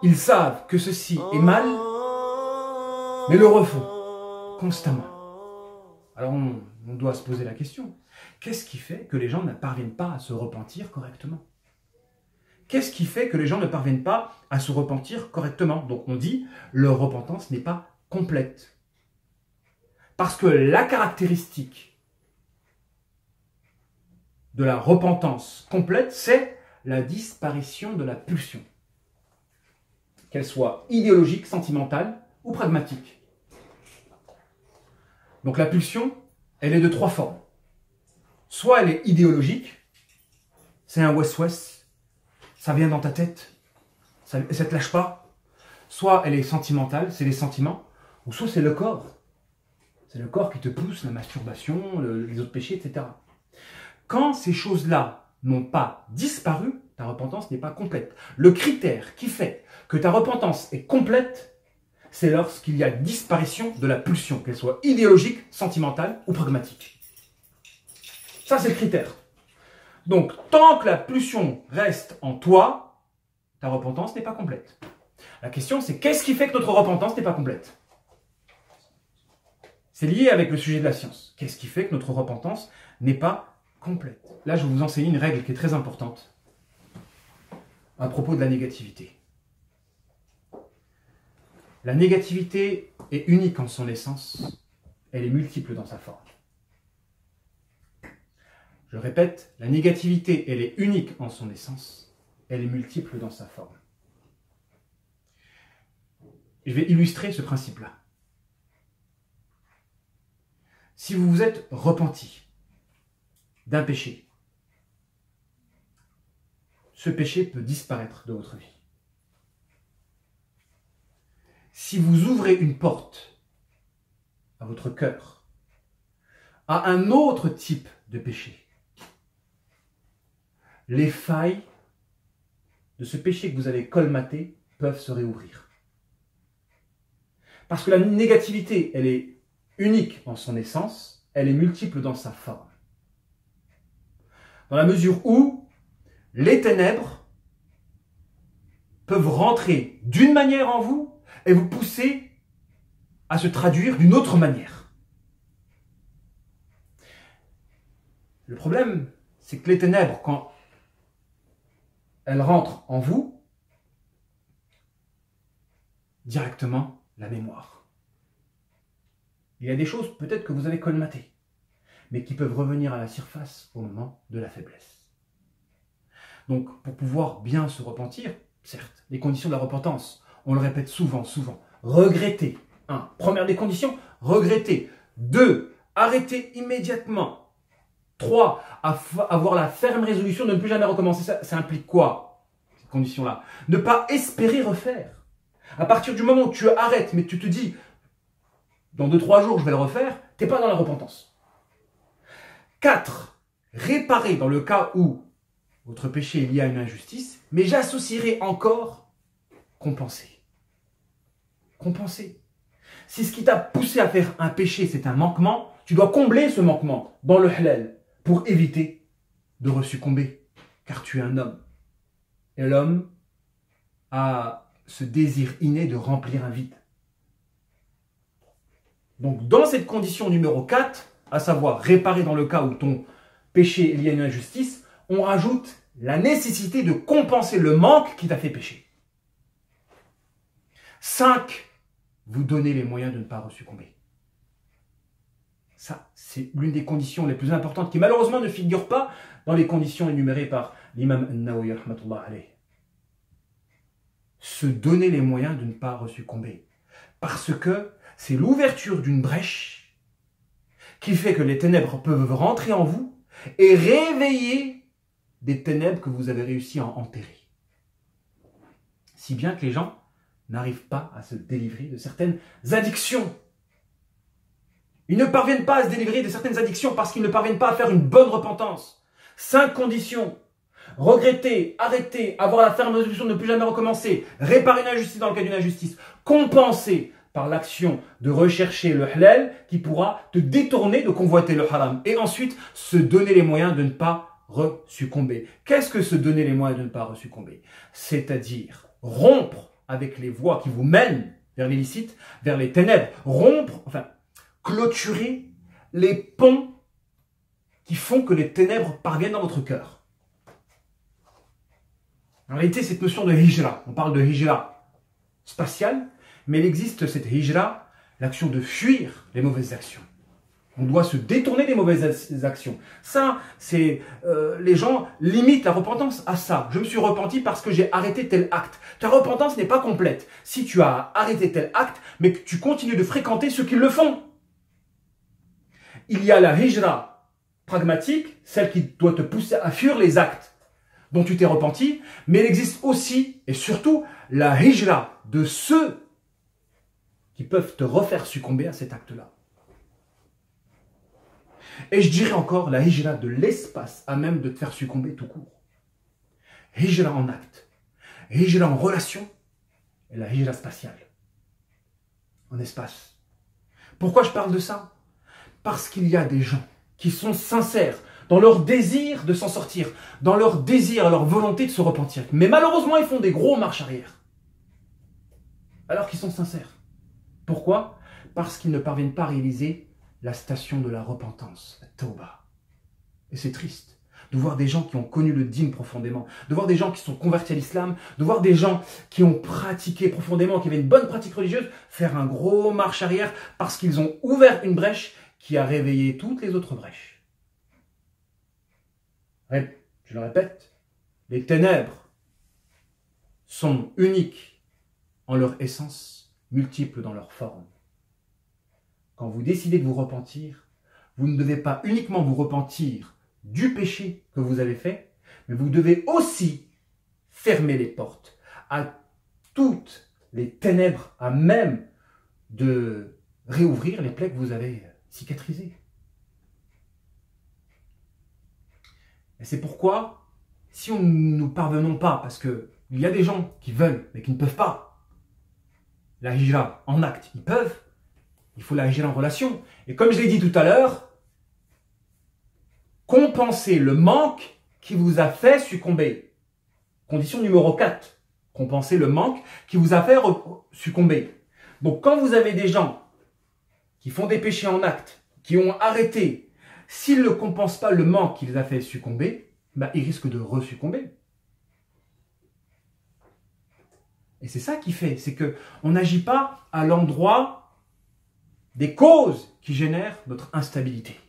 Ils savent que ceci est mal, mais le refont constamment. Alors on doit se poser la question, qu'est-ce qui fait que les gens ne parviennent pas à se repentir correctement? Qu'est-ce qui fait que les gens ne parviennent pas à se repentir correctement? Donc on dit, leur repentance n'est pas complète. Parce que la caractéristique de la repentance complète, c'est la disparition de la pulsion. Qu'elle soit idéologique, sentimentale ou pragmatique. Donc la pulsion, elle est de trois formes. Soit elle est idéologique, c'est un west-west, ça vient dans ta tête, ça ne te lâche pas. Soit elle est sentimentale, c'est les sentiments, ou soit c'est le corps. C'est le corps qui te pousse, la masturbation, les autres péchés, etc. Quand ces choses-là n'ont pas disparu, ta repentance n'est pas complète. Le critère qui fait que ta repentance est complète, c'est lorsqu'il y a disparition de la pulsion, qu'elle soit idéologique, sentimentale ou pragmatique. Ça, c'est le critère. Donc, tant que la pulsion reste en toi, ta repentance n'est pas complète. La question, c'est qu'est-ce qui fait que notre repentance n'est pas complète? C'est lié avec le sujet de la science. Qu'est-ce qui fait que notre repentance n'est pas complète? Là, je vais vous enseigner une règle qui est très importante à propos de la négativité. La négativité est unique en son essence, elle est multiple dans sa forme. Je répète, la négativité, elle est unique en son essence, elle est multiple dans sa forme. Je vais illustrer ce principe-là. Si vous vous êtes repenti d'un péché, ce péché peut disparaître de votre vie. Si vous ouvrez une porte à votre cœur, à un autre type de péché, les failles de ce péché que vous avez colmaté peuvent se réouvrir. Parce que la négativité, elle est unique en son essence, elle est multiple dans sa forme. Dans la mesure où les ténèbres peuvent rentrer d'une manière en vous et vous pousser à se traduire d'une autre manière. Le problème, c'est que les ténèbres, quand elles rentrent en vous, directement la mémoire. Il y a des choses peut-être que vous avez colmatées, mais qui peuvent revenir à la surface au moment de la faiblesse. Donc, pour pouvoir bien se repentir, certes, les conditions de la repentance, on le répète souvent, regretter. 1. Première des conditions, regretter. 2. Arrêter immédiatement. 3. Avoir la ferme résolution de ne plus jamais recommencer. Ça implique quoi, ces conditions-là? Ne pas espérer refaire. À partir du moment où tu arrêtes, mais tu te dis, dans 2-3 jours, je vais le refaire, tu n'es pas dans la repentance. 4. Réparer dans le cas où votre péché est lié à une injustice, mais j'associerai encore compenser. Compenser. Si ce qui t'a poussé à faire un péché, c'est un manquement, tu dois combler ce manquement dans le halal pour éviter de resuccomber, car tu es un homme. Et l'homme a ce désir inné de remplir un vide. Donc, dans cette condition numéro 4, à savoir réparer dans le cas où ton péché est lié à une injustice, on rajoute la nécessité de compenser le manque qui t'a fait pécher. 5. Vous donnez les moyens de ne pas succomber. Ça, c'est l'une des conditions les plus importantes qui malheureusement ne figure pas dans les conditions énumérées par l'imam An-Nawawi rahmatullah alayh. Se donner les moyens de ne pas succomber. Parce que c'est l'ouverture d'une brèche qui fait que les ténèbres peuvent rentrer en vous et réveiller des ténèbres que vous avez réussi à enterrer. Si bien que les gens n'arrivent pas à se délivrer de certaines addictions. Ils ne parviennent pas à se délivrer de certaines addictions parce qu'ils ne parviennent pas à faire une bonne repentance. 5 conditions. Regretter, arrêter, avoir la ferme résolution de ne plus jamais recommencer, réparer une injustice dans le cas d'une injustice, compenser par l'action de rechercher le halal qui pourra te détourner de convoiter le haram. Et ensuite, se donner les moyens de ne pas succomber. Qu'est-ce que se donner les moyens de ne pas succomber? C'est-à-dire rompre avec les voies qui vous mènent vers l'illicite, vers les ténèbres, rompre, enfin, clôturer les ponts qui font que les ténèbres parviennent dans votre cœur. En réalité, cette notion de hijra, on parle de hijra spatiale, mais il existe cette hijra, l'action de fuir les mauvaises actions. On doit se détourner des mauvaises actions. Ça, c'est les gens limitent la repentance à ça. Je me suis repenti parce que j'ai arrêté tel acte. Ta repentance n'est pas complète. Si tu as arrêté tel acte, mais que tu continues de fréquenter ceux qui le font. Il y a la hijra pragmatique, celle qui doit te pousser à fuir les actes dont tu t'es repenti, mais il existe aussi et surtout la hijra de ceux qui peuvent te refaire succomber à cet acte-là. Et je dirais encore la hijra de l'espace à même de te faire succomber tout court. Hijra en acte, hijra en relation et la hijra spatiale. En espace. Pourquoi je parle de ça? Parce qu'il y a des gens qui sont sincères dans leur désir de s'en sortir, dans leur désir, leur volonté de se repentir. Mais malheureusement, ils font des gros marches arrière. Alors qu'ils sont sincères. Pourquoi? Parce qu'ils ne parviennent pas à réaliser la station de la repentance, la tauba. Et c'est triste de voir des gens qui ont connu le dîn profondément, de voir des gens qui sont convertis à l'islam, de voir des gens qui ont pratiqué profondément, qui avaient une bonne pratique religieuse, faire un gros marche arrière parce qu'ils ont ouvert une brèche qui a réveillé toutes les autres brèches. Je le répète, les ténèbres sont uniques en leur essence, multiples dans leur forme. Quand vous décidez de vous repentir, vous ne devez pas uniquement vous repentir du péché que vous avez fait, mais vous devez aussi fermer les portes à toutes les ténèbres, à même de réouvrir les plaies que vous avez cicatrisées. Et c'est pourquoi, si nous ne parvenons pas, parce qu'il y a des gens qui veulent, mais qui ne peuvent pas, la hijra en acte, ils peuvent, il faut la hijra en relation. Et comme je l'ai dit tout à l'heure, compenser le manque qui vous a fait succomber. Condition numéro 4. Compenser le manque qui vous a fait succomber. Donc quand vous avez des gens qui font des péchés en acte, qui ont arrêté, s'ils ne compensent pas le manque qui les a fait succomber, bah, ils risquent de resuccomber. Et c'est ça qui fait, c'est qu'on n'agit pas à l'endroit des causes qui génèrent notre instabilité.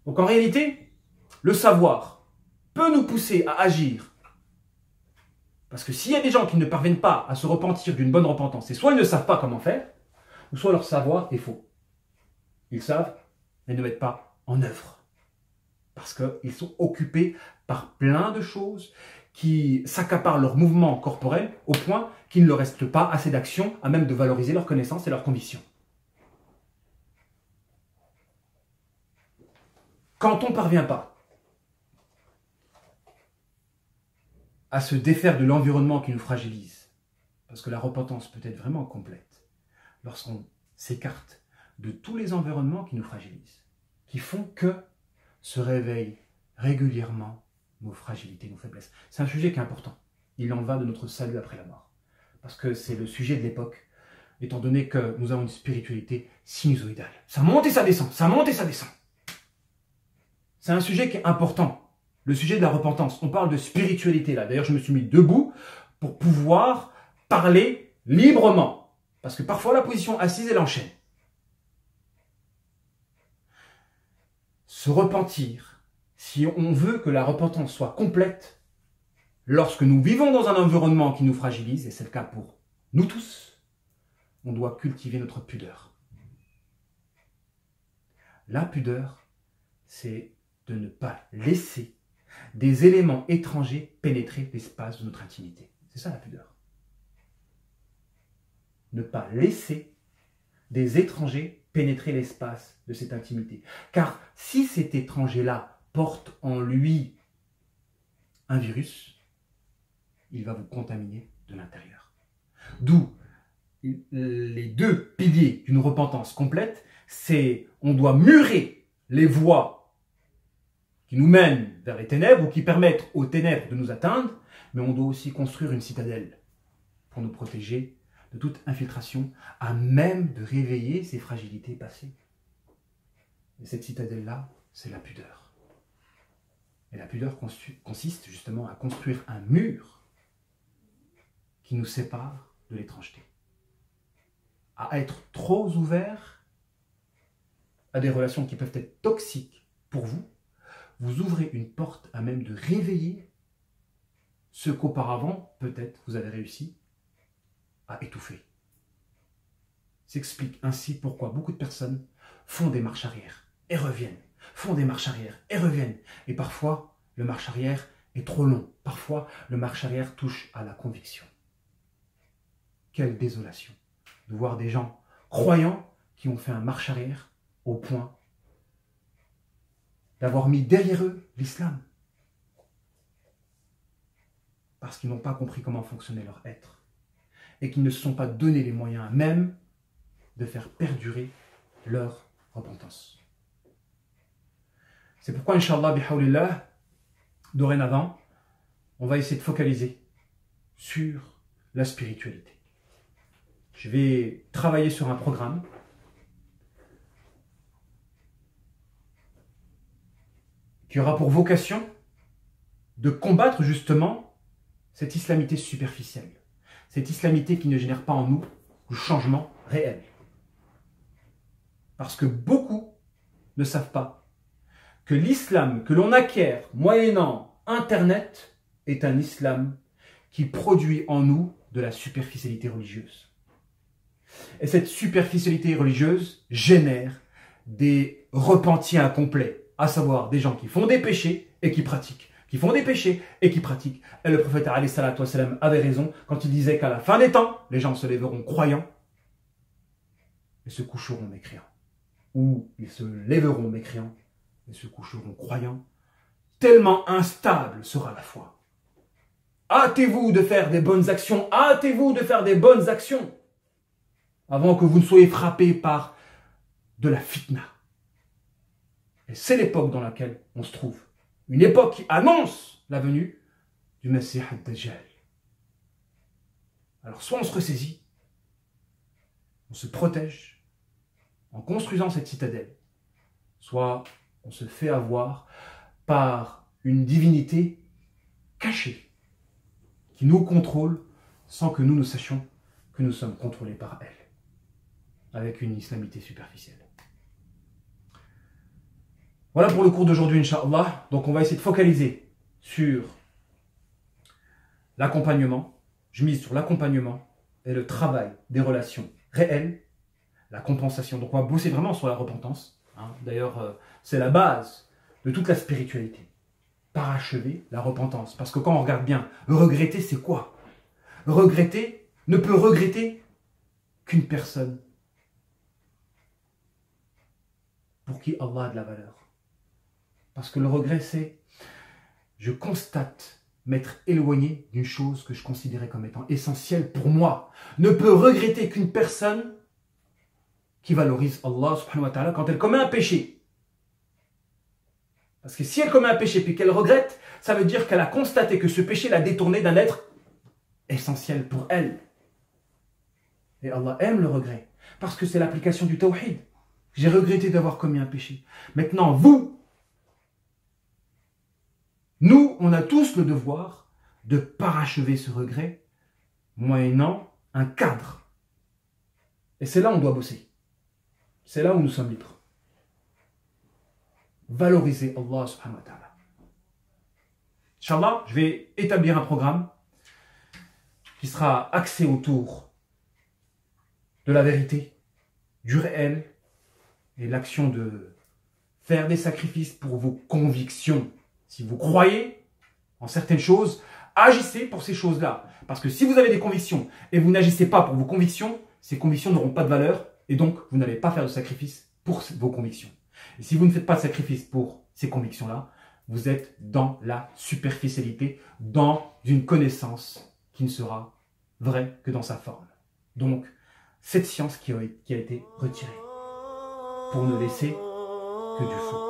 Donc en réalité, le savoir peut nous pousser à agir. Parce que s'il y a des gens qui ne parviennent pas à se repentir d'une bonne repentance, c'est soit ils ne savent pas comment faire, ou soit leur savoir est faux. Ils savent, mais ne mettent pas en œuvre. Parce qu'ils sont occupés par plein de choses qui s'accaparent leur mouvement corporel au point qu'il ne leur reste pas assez d'action à même de valoriser leurs connaissances et leurs convictions. Quand on ne parvient pas à se défaire de l'environnement qui nous fragilise, parce que la repentance peut être vraiment complète, lorsqu'on s'écarte de tous les environnements qui nous fragilisent, qui font que se réveillent régulièrement nos fragilités, nos faiblesses. C'est un sujet qui est important. Il en va de notre salut après la mort. Parce que c'est le sujet de l'époque, étant donné que nous avons une spiritualité sinusoïdale. Ça monte et ça descend, ça monte et ça descend. C'est un sujet qui est important. Le sujet de la repentance. On parle de spiritualité là. D'ailleurs, je me suis mis debout pour pouvoir parler librement. Parce que parfois, la position assise, elle enchaîne. Se repentir, si on veut que la repentance soit complète, lorsque nous vivons dans un environnement qui nous fragilise, et c'est le cas pour nous tous, on doit cultiver notre pudeur. La pudeur, c'est de ne pas laisser des éléments étrangers pénétrer l'espace de notre intimité. C'est ça la pudeur. Ne pas laisser des étrangers pénétrer l'espace de cette intimité. Car si cet étranger-là porte en lui un virus, il va vous contaminer de l'intérieur. D'où les deux piliers d'une repentance complète, c'est on doit murer les voies qui nous mènent vers les ténèbres ou qui permettent aux ténèbres de nous atteindre, mais on doit aussi construire une citadelle. pour nous protéger de toute infiltration, à même de réveiller ces fragilités passées. Et cette citadelle-là, c'est la pudeur. Et la pudeur consiste justement à construire un mur qui nous sépare de l'étrangeté. À être trop ouvert à des relations qui peuvent être toxiques pour vous, vous ouvrez une porte à même de réveiller ce qu'auparavant, peut-être, vous avez réussi à étouffer. S'explique ainsi pourquoi beaucoup de personnes font des marches arrière et reviennent, font des marches arrière et reviennent. Et parfois, le marche arrière est trop long. Parfois, le marche arrière touche à la conviction. Quelle désolation de voir des gens croyants qui ont fait un marche arrière au point d'avoir mis derrière eux l'islam. Parce qu'ils n'ont pas compris comment fonctionnait leur être. Et qu'ils ne se sont pas donné les moyens même de faire perdurer leur repentance. C'est pourquoi, Inch'Allah, bihawlillah, dorénavant, on va essayer de focaliser sur la spiritualité. Je vais travailler sur un programme qui aura pour vocation de combattre justement cette islamité superficielle, cette islamité qui ne génère pas en nous le changement réel. Parce que beaucoup ne savent pas que l'islam que l'on acquiert moyennant Internet est un islam qui produit en nous de la superficialité religieuse. Et cette superficialité religieuse génère des repentis incomplets, à savoir des gens qui font des péchés et qui pratiquent, qui font des péchés et qui pratiquent. Et le prophète alayhi salatu wassalam avait raison quand il disait qu'à la fin des temps, les gens se lèveront croyants et se coucheront mécréants. Ou ils se lèveront mécréants et se coucheront croyants. Tellement instable sera la foi. Hâtez-vous de faire des bonnes actions, hâtez-vous de faire des bonnes actions avant que vous ne soyez frappés par de la fitna. Et c'est l'époque dans laquelle on se trouve. Une époque qui annonce la venue du Messie ad-Dajjal. Alors soit on se ressaisit, on se protège en construisant cette citadelle, soit on se fait avoir par une divinité cachée qui nous contrôle sans que nous ne sachions que nous sommes contrôlés par elle, avec une islamité superficielle. Voilà pour le cours d'aujourd'hui, Inch'Allah. Donc on va essayer de focaliser sur l'accompagnement. Je mise sur l'accompagnement et le travail des relations réelles, la compensation. Donc on va bosser vraiment sur la repentance. D'ailleurs, c'est la base de toute la spiritualité. Parachever la repentance. Parce que quand on regarde bien, regretter, c'est quoi? Regretter ne peut regretter qu'une personne pour qui Allah a de la valeur. Parce que le regret, c'est je constate m'être éloigné d'une chose que je considérais comme étant essentielle pour moi. Ne peut regretter qu'une personne qui valorise Allah subhanahu wa ta'ala quand elle commet un péché. Parce que si elle commet un péché puis qu'elle regrette, ça veut dire qu'elle a constaté que ce péché l'a détourné d'un être essentiel pour elle. Et Allah aime le regret. Parce que c'est l'application du tawhid. J'ai regretté d'avoir commis un péché. Maintenant, nous, on a tous le devoir de parachever ce regret moyennant un cadre. Et c'est là où on doit bosser. C'est là où nous sommes libres. Valoriser Allah subhanahu wa ta'ala. Inch'Allah, je vais établir un programme qui sera axé autour de la vérité, du réel et l'action de faire des sacrifices pour vos convictions. Si vous croyez en certaines choses, agissez pour ces choses-là. Parce que si vous avez des convictions et vous n'agissez pas pour vos convictions, ces convictions n'auront pas de valeur et donc vous n'allez pas faire de sacrifice pour vos convictions. Et si vous ne faites pas de sacrifice pour ces convictions-là, vous êtes dans la superficialité, dans une connaissance qui ne sera vraie que dans sa forme. Donc, cette science qui a été retirée pour ne laisser que du faux.